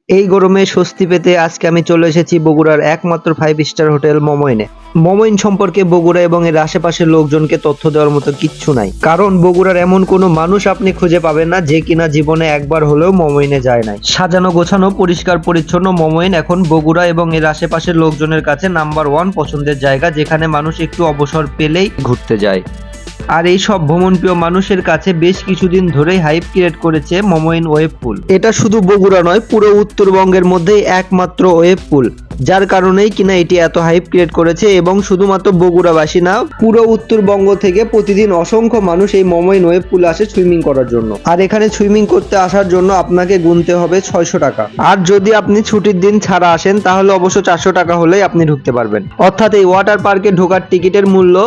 এই গরমে স্বস্তি পেতে আজকে আমি চলে এসেছি বগুড়ার একমাত্র 5 স্টার হোটেল মমইনে। মমইন সম্পর্কে বগুড়া এবং এর আশেপাশের লোকজনকে তথ্য দেওয়ার মতো কিচ্ছু নাই, কারণ বগুড়ার এমন কোনো মানুষ আপনি খুঁজে পাবেন না যে কিনা জীবনে একবার হলেও মমইনে যায় নাই। সাজানো গোছানো পরিষ্কার পরিচ্ছন্ন মমইন এখন বগুড়া এবং এর আশেপাশের লোকজনের কাছে নাম্বার 1 পছন্দের জায়গা, যেখানে মানুষ একটু অবসর পেলেই ঘুরতে যায়। আর এই সব ভ্রমণপ্রিয় মানুষের কাছে বেশ কিছুদিন ধরেই হাইপ ক্রিয়েট করেছে মমইন ওয়েভ পুল। এটা শুধু বগুড়া নয়, পুরো উত্তরবঙ্গের মধ্যেই একমাত্র ওয়েভ পুল, যার কারণেই কিনা এটি এত হাইপ ক্রিয়েট করেছে। এবং শুধুমাত্র বগুড়াবাসী না, পুরো উত্তরবঙ্গ থেকে প্রতিদিন অসংখ্য মানুষ এই মমইন ওয়েভ পুলে আসে সুইমিং করার জন্য। আর এখানে সুইমিং করতে আসার জন্য আপনাকে গুনতে হবে 600 টাকা। আর যদি আপনি ছুটির দিন ছাড়া আসেন তাহলে অবশ্য 400 টাকা হলেই আপনি ঢুকতে পারবেন। অর্থাৎ এই ওয়াটার পার্কে ঢোকার টিকিটের মূল্য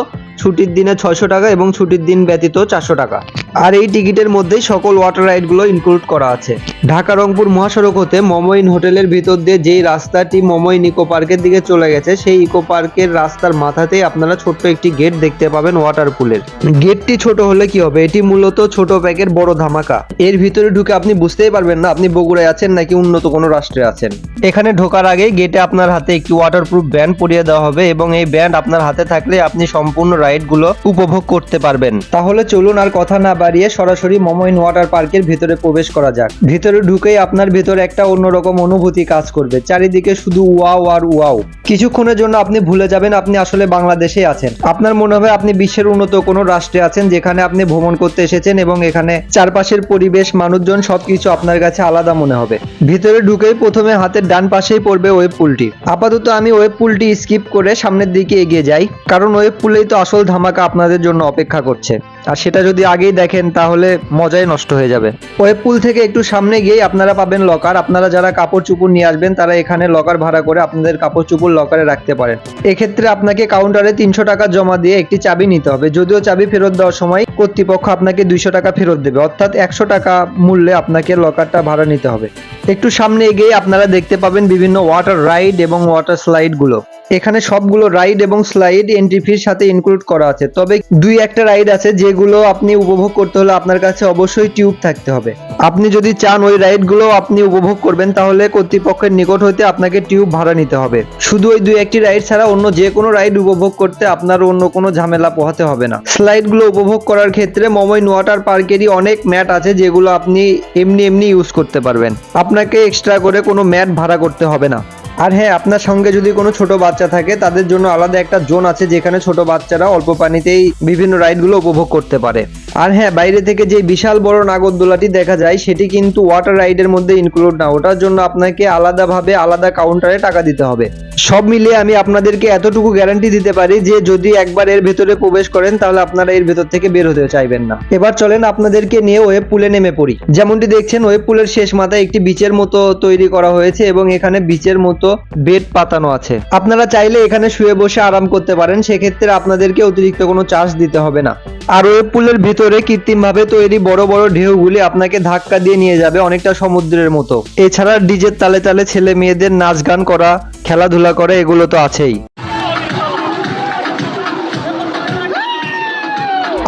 ছুটির দিনে 600 টাকা এবং ছুটির দিন ব্যতীত 400 টাকা। আর এই টিকিটের মধ্যেই সকল ওয়াটার রাইড গুলো ইনক্লুড করা আছে। ঢাকা রংপুর মহাসড়ক হতে মমইন হোটেলের ভিতর দিয়ে যেই রাস্তাটি মমইন ইকো পার্কের দিকে চলে গেছে, সেই ইকো পার্কের রাস্তার মাথাতেই আপনারা ছোট্ট একটি গেট দেখতে পাবেন ওয়াটার পুলের। গেটটি ছোট হলে কি হবে, এটি মূলত ছোট প্যাকের বড় ধামাকা। এর ভিতরে ঢুকে আপনি বুঝতেই পারবেন না আপনি বগুড়ায় আছেন নাকি উন্নত কোনো রাষ্ট্রে আছেন। এখানে ঢোকার আগে গেটে আপনার হাতে একটি ওয়াটারপ্রুফ ব্যান্ড পরিয়ে দেওয়া হবে এবং এই ব্যান্ড আপনার হাতে থাকলে আপনি সম্পূর্ণ রাইড গুলো উপভোগ করতে পারবেন। তাহলে চলুন আর কথা না বাড়িয়ে সরাসরি মমইন ওয়াটার পার্কের ভিতরে প্রবেশ করা যাক। ভিতরে ঢুকেই আপনার ভিতরে একটা অন্যরকম অনুভূতি কাজ করবে। চারিদিকে শুধু ওয়াও আর ওয়াও। কিছুক্ষণের জন্য আপনি ভুলে যাবেন আপনি আসলে বাংলাদেশে আছেন। আপনার মনে হবে আপনি বিশ্বের উন্নত কোনো রাষ্ট্রে আছেন, যেখানে আপনি ভ্রমণ করতে এসেছেন এবং এখানে চারপাশের পরিবেশ, মানুষজন সবকিছু আপনার কাছে আলাদা মনে হবে। ভিতরে ঢুকেই প্রথমে হাতের ডান পাশেই পড়বে ওয়েব পুলটি। আপাতত আমি ওয়েব পুলটি স্কিপ করে সামনের দিকে এগিয়ে যাই, কারণ ওয়েব পুলেই তো আসল ধামাকা আপনাদের জন্য অপেক্ষা করছে। আর সেটা যদি আগেই দেখেন তাহলে মজাই নষ্ট হয়ে যাবে। ওয়েব পুল থেকে একটু সামনে গিয়ে আপনারা পাবেন লকার। আপনারা যারা কাপড় চোপড় নিয়ে আসবেন তারা এখানে লকার ভাড়া করে আপনাদের কাপড় চোপড় লকারে রাখতে পারেন। এক্ষেত্রে আপনাকে কাউন্টারে 300 টাকা জমা দিয়ে একটি চাবি নিতে হবে। যদিও চাবি ফেরত দেওয়ার সময় কর্তৃপক্ষ আপনাকে 200 টাকা ফেরত দেবে, অর্থাৎ 100 টাকা মূল্যে আপনাকে লকারটা ভাড়া নিতে হবে। একটু সামনে এগিয়ে আপনারা দেখতে পাবেন বিভিন্ন ওয়াটার রাইড এবং ওয়াটার স্লাইড গুলো। এখানে সবগুলো রাইড এবং স্লাইড এন্ট্রি ফির সাথে ইনক্লুড করা আছে, তবে 2-1টা রাইড আছে যেগুলো আপনি উপভোগ করতে হলে আপনার কাছে অবশ্যই টিউব থাকতে হবে। আপনি যদি চান ওই রাইড গুলো আপনি উপভোগ করবেন তাহলে কর্তৃপক্ষের নিকট হইতে আপনাকে টিউব ভাড়া নিতে হবে। শুধু ওই 2-1টি রাইড ছাড়া অন্য যে কোনো রাইড উপভোগ করতে আপনার অন্য কোনো ঝামেলা পোহাতে হবে না। স্লাইড গুলো উপভোগ করার ক্ষেত্রে মমইন ওয়াটার পার্কেরই অনেক ম্যাট আছে যেগুলো আপনি এমনি ইউজ করতে পারবেন। আপনাকে এক্সট্রা করে কোনো ম্যাট ভাড়া করতে হবে না। আর হ্যাঁ, আপনার সঙ্গে যদি কোনো ছোট বাচ্চা থাকে তাদের জন্য আলাদা একটা জোন আছে যেখানে ছোট বাচ্চারা অল্প পানিতেই বিভিন্ন রাইডগুলো উপভোগ করতে পারে। আর হ্যাঁ, বাইরে থেকে যে বিশাল বড় নাগরদোলাটি দেখা যায় সেটি কিন্তু ওয়াটার রাইডের মধ্যে ইনক্লুড না, ওটার জন্য আপনাকে আলাদাভাবে আলাদা কাউন্টারে টাকা দিতে হবে। সব মিলিয়ে আমি আপনাদেরকে এতটুকু গ্যারান্টি দিতে পারি যে যদি একবার এর ভেতরে প্রবেশ করেন তাহলে আপনারা এর ভেতর থেকে বের হতে চাইবেন না। এবার চলেন আপনাদেরকে নিয়ে ওয়েব পুলে নেমে পড়ি। যেমনটি দেখছেন ওয়েব পুলের শেষ মাথায় একটি বিচের মতো তৈরি করা হয়েছে এবং এখানে বিচের মতো বেড পাতানো আছে। আপনারা চাইলে এখানে শুয়ে বসে আরাম করতে পারেন, সেক্ষেত্রে আপনাদেরকে অতিরিক্ত কোনো চার্জ দিতে হবে না। আর ওয়েব পুলের ভিতরে কৃত্রিমভাবে তৈরি বড় বড় ঢেউগুলি আপনাকে ধাক্কা দিয়ে নিয়ে যাবে অনেকটা সমুদ্রের মতো। এছাড়া ডিজের তালে তালে ছেলে মেয়েদের নাচ গান করা, খেলাধুলা করে, এগুলো তো আছেই।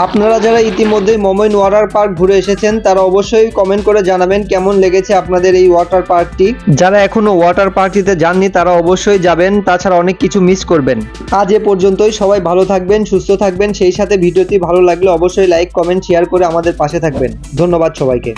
আপনারা যারা ইতিমধ্যে মমইন ওয়াটার পার্ক ঘুরে এসেছেন তারা অবশ্যই কমেন্ট করে জানাবেন কেমন লেগেছে আপনাদের এই ওয়াটার পার্কটি। যারা এখনো ওয়াটার পার্কটিতে যাননি তারা অবশ্যই যাবেন, তাছাড়া অনেক কিছু মিস করবেন। আজ এ পর্যন্তই। সবাই ভালো থাকবেন, সুস্থ থাকবেন। সেই সাথে ভিডিওটি ভালো লাগলে অবশ্যই লাইক, কমেন্ট, শেয়ার করে আমাদের পাশে থাকবেন। ধন্যবাদ সবাইকে।